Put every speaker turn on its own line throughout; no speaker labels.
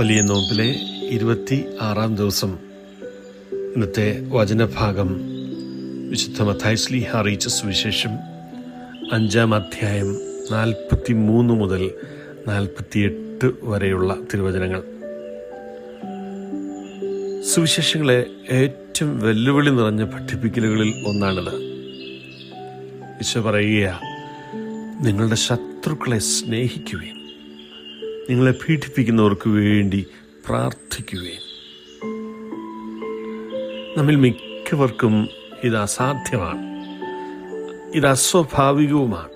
വലിയ നോമ്പിലെ 26-ാം ദിവസം. ഇന്നത്തെ വചനഭാഗം വിശുദ്ധ മത്തായി ശ്ലീഹ അറിയിച്ച സുവിശേഷം 5-ാം അധ്യായം 43 മുതൽ 48 വരെയുള്ള തിരുവചനങ്ങൾ. സുവിശേഷങ്ങളെ ഏറ്റവും വെല്ലുവിളി നിറഞ്ഞ പഠിപ്പിക്കലുകളിൽ ഒന്നാണിത്. ഈശോ പറയുക, നിങ്ങളുടെ ശത്രുക്കളെ സ്നേഹിക്കുവേൻ, നിങ്ങളെ പീഡിപ്പിക്കുന്നവർക്ക് വേണ്ടി പ്രാർത്ഥിക്കുവേൻ. നമ്മിൽ മിക്കവർക്കും ഇത് അസാധ്യമാണ്, ഇത് അസ്വാഭാവികവുമാണ്.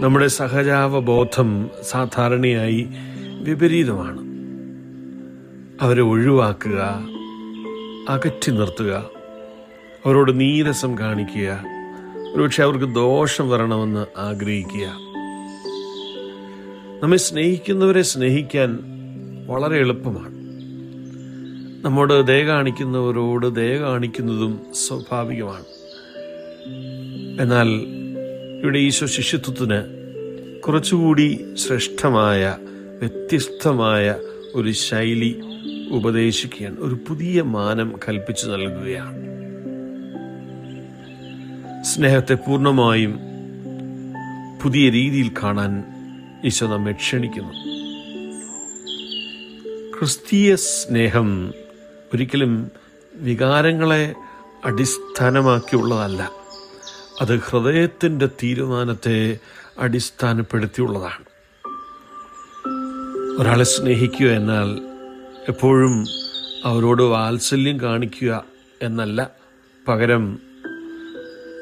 നമ്മുടെ സഹജാവബോധം സാധാരണയായി വിപരീതമാണ്. അവരെ ഒഴിവാക്കുക, അകറ്റി നിർത്തുക, അവരോട് നീരസം കാണിക്കുക, ഒരുപക്ഷെ അവർക്ക് ദോഷം വരണമെന്ന് ആഗ്രഹിക്കുക. നമ്മെ സ്നേഹിക്കുന്നവരെ സ്നേഹിക്കാൻ വളരെ എളുപ്പമാണ്. നമ്മോട് ദയ കാണിക്കുന്നവരോട് ദയ കാണിക്കുന്നതും സ്വാഭാവികമാണ്. എന്നാൽ ഇവിടെ ഈശോ ശിഷ്യത്വത്തിന് കുറച്ചുകൂടി ശ്രേഷ്ഠമായ, വ്യത്യസ്തമായ ഒരു ശൈലി ഉപദേശിക്കുകയാണ്, ഒരു പുതിയ മാനം കൽപ്പിച്ചു നൽകുകയാണ്. സ്നേഹത്തെ പൂർണ്ണമായും പുതിയ രീതിയിൽ കാണാൻ ഈശോ നമ്മെ ക്ഷണിക്കുന്നു. ക്രിസ്തീയ സ്നേഹം ഒരിക്കലും വികാരങ്ങളെ അടിസ്ഥാനമാക്കിയുള്ളതല്ല. അത് ഹൃദയത്തിൻ്റെ തീരുമാനത്തെ അടിസ്ഥാനപ്പെടുത്തിയുള്ളതാണ്. ഒരാളെ സ്നേഹിക്കുക എന്നാൽ എപ്പോഴും അവരോട് വാത്സല്യം കാണിക്കുക എന്നല്ല. പകരം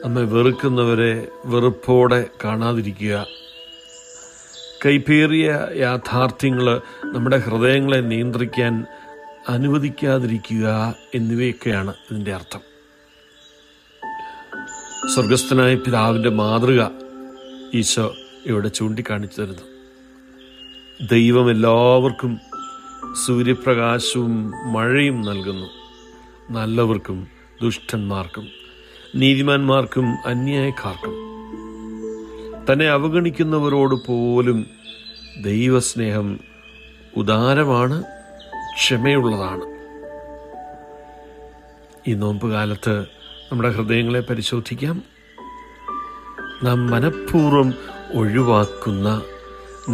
നമ്മെ വെറുക്കുന്നവരെ വെറുപ്പോടെ കാണാതിരിക്കുക, കൈപ്പേറിയ യാഥാർത്ഥ്യങ്ങൾ നമ്മുടെ ഹൃദയങ്ങളെ നിയന്ത്രിക്കാൻ അനുവദിക്കാതിരിക്കുക എന്നിവയൊക്കെയാണ് ഇതിൻ്റെ അർത്ഥം. സ്വർഗസ്ഥനായ പിതാവിൻ്റെ മാതൃക ഈശോ ഇവിടെ ചൂണ്ടിക്കാണിച്ചു തരുന്നു. ദൈവം എല്ലാവർക്കും സൂര്യപ്രകാശവും മഴയും നൽകുന്നു, നല്ലവർക്കും ദുഷ്ടന്മാർക്കും, നീതിമാന്മാർക്കും അന്യായക്കാർക്കും. തന്നെ അവഗണിക്കുന്നവരോട് പോലും ദൈവസ്നേഹം ഉദാരമാണ്, ക്ഷമയുള്ളതാണ്. ഈ നോമ്പ് കാലത്ത് നമ്മുടെ ഹൃദയങ്ങളെ പരിശോധിക്കാം. നാം മനഃപൂർവ്വം ഒഴിവാക്കുന്ന,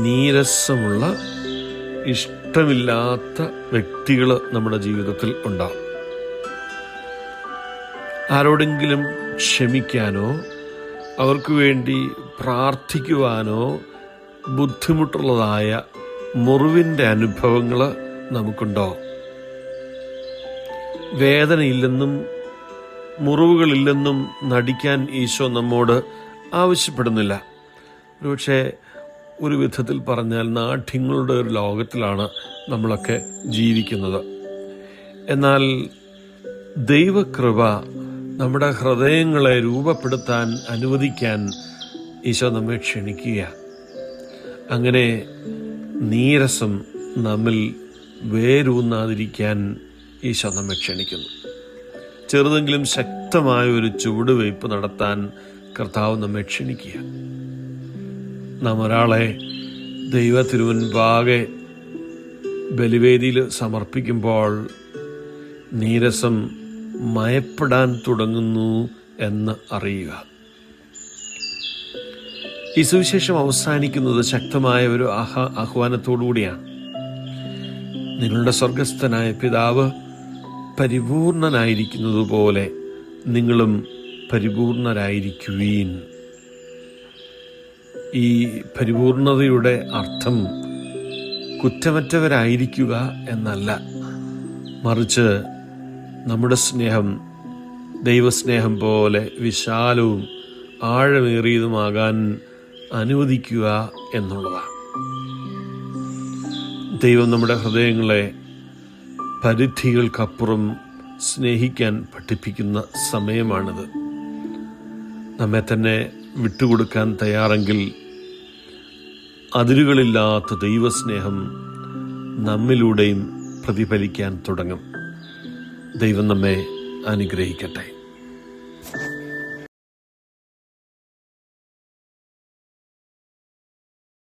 നീരസമുള്ള, ഇഷ്ടമില്ലാത്ത വ്യക്തികൾ നമ്മുടെ ജീവിതത്തിൽ ഉണ്ടാവും. ആരോടെങ്കിലും ക്ഷമിക്കാനോ അവർക്ക് വേണ്ടി പ്രാർത്ഥിക്കുവാനോ ബുദ്ധിമുട്ടുള്ളതായ മുറിവിൻ്റെ അനുഭവങ്ങൾ നമുക്കുണ്ടോ? വേദനയില്ലെന്നും മുറിവുകളില്ലെന്നും നടിക്കാൻ ഈശോ നമ്മോട് ആവശ്യപ്പെടുന്നില്ല. ഒരുപക്ഷെ ഒരു വിധത്തിൽ പറഞ്ഞാൽ നാട്യങ്ങളുടെ ഒരു ലോകത്തിലാണ് നമ്മളൊക്കെ ജീവിക്കുന്നത്. എന്നാൽ ദൈവകൃപ നമ്മുടെ ഹൃദയങ്ങളെ രൂപപ്പെടുത്താൻ അനുവദിക്കാൻ ഈശോ നമ്മെ ക്ഷണിക്കുക. അങ്ങനെ നീരസം നമ്മിൽ വേരൂന്നാതിരിക്കാൻ ഈശോ നമ്മെ ക്ഷണിക്കുന്നു. ചെറുതെങ്കിലും ശക്തമായ ഒരു ചുവടുവയ്പ് നടത്താൻ കർത്താവ് നമ്മെ ക്ഷണിക്കുക. നാം ഒരാളെ ദൈവത്തിരുമുൻപാകെ ബലിവേദിയിൽ സമർപ്പിക്കുമ്പോൾ നീരസം മയപ്പെടാൻ തുടങ്ങുന്നു എന്ന് അറിയുക. ഈ സുവിശേഷം അവസാനിക്കുന്നത് ശക്തമായ ഒരു ആഹ്വാനത്തോടുകൂടിയാണ്. നിങ്ങളുടെ സ്വർഗസ്ഥനായ പിതാവ് പരിപൂർണനായിരിക്കുന്നത് പോലെ നിങ്ങളും പരിപൂർണരായിരിക്കുവീൻ. ഈ പരിപൂർണതയുടെ അർത്ഥം കുറ്റമറ്റവരായിരിക്കുക എന്നല്ല, മറിച്ച് നമ്മുടെ സ്നേഹം ദൈവസ്നേഹം പോലെ വിശാലവും ആഴമേറിയതുമാകാൻ അനുവദിക്കുക എന്നുള്ളതാണ്. ദൈവം നമ്മുടെ ഹൃദയങ്ങളെ പരിധികൾക്കപ്പുറം സ്നേഹിക്കാൻ പഠിപ്പിക്കുന്ന സമയമാണിത്. നമ്മെ തന്നെ വിട്ടുകൊടുക്കാൻ തയ്യാറെങ്കിൽ അതിരുകളില്ലാത്ത ദൈവസ്നേഹം നമ്മിലൂടെയും പ്രതിഫലിക്കാൻ തുടങ്ങും. ദൈവം നമ്മെ അനുഗ്രഹിക്കട്ടെ.